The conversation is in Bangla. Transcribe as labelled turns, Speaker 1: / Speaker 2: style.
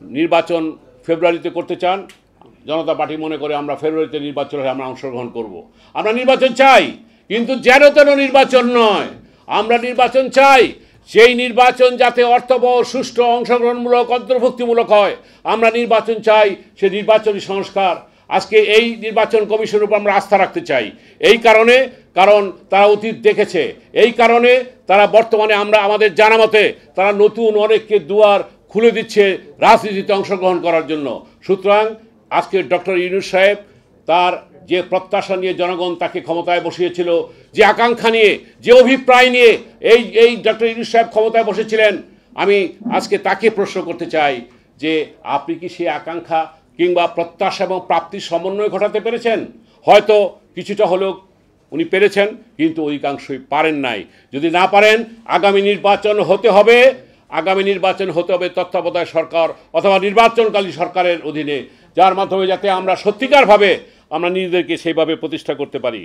Speaker 1: নির্বাচন ফেব্রুয়ারিতে করতে চান, জনতা পার্টি মনে করে আমরা ফেব্রুয়ারিতে নির্বাচন হলে আমরা অংশগ্রহণ করব। আমরা নির্বাচন চাই, কিন্তু যেন তেন নির্বাচন নয়। আমরা নির্বাচন চাই, সেই নির্বাচন যাতে অর্থবহ, সুষ্ঠু, অংশগ্রহণমূলক, অন্তর্ভুক্তিমূলক হয়। আমরা নির্বাচন চাই, সে নির্বাচনী সংস্কার। আজকে এই নির্বাচন কমিশনের উপর আমরা আস্থা রাখতে চাই এই কারণে, কারণ তারা অতীত দেখেছে। এই কারণে তারা বর্তমানে আমরা আমাদের জানা মতে তারা নতুন অনেককে দুয়ার খুলে দিচ্ছে রাজনীতিতে অংশগ্রহণ করার জন্য। সুতরাং আজকে ডক্টর ইউনূস সাহেব তার যে প্রত্যাশা নিয়ে জনগণ তাকে ক্ষমতায় বসিয়েছিল, যে আকাঙ্ক্ষা নিয়ে, যে অভিপ্রায় নিয়ে এই ডক্টর ইউনূস সাহেব ক্ষমতায় বসেছিলেন, আমি আজকে তাকে প্রশ্ন করতে চাই যে আপনি কি সেই আকাঙ্ক্ষা কিংবা প্রত্যাশা এবং প্রাপ্তির সমন্বয় ঘটাতে পেরেছেন? হয়তো কিছুটা হলেও উনি পেরেছেন, কিন্তু অধিকাংশই পারেন নাই। যদি না পারেন, আগামী নির্বাচন হতে হবে তত্ত্বাবধায়ক সরকার অথবা নির্বাচনকালী সরকারের অধীনে, যার মাধ্যমে যাতে আমরা সত্যিকারভাবে আমরা নিজেদেরকে সেইভাবে প্রতিষ্ঠা করতে পারি।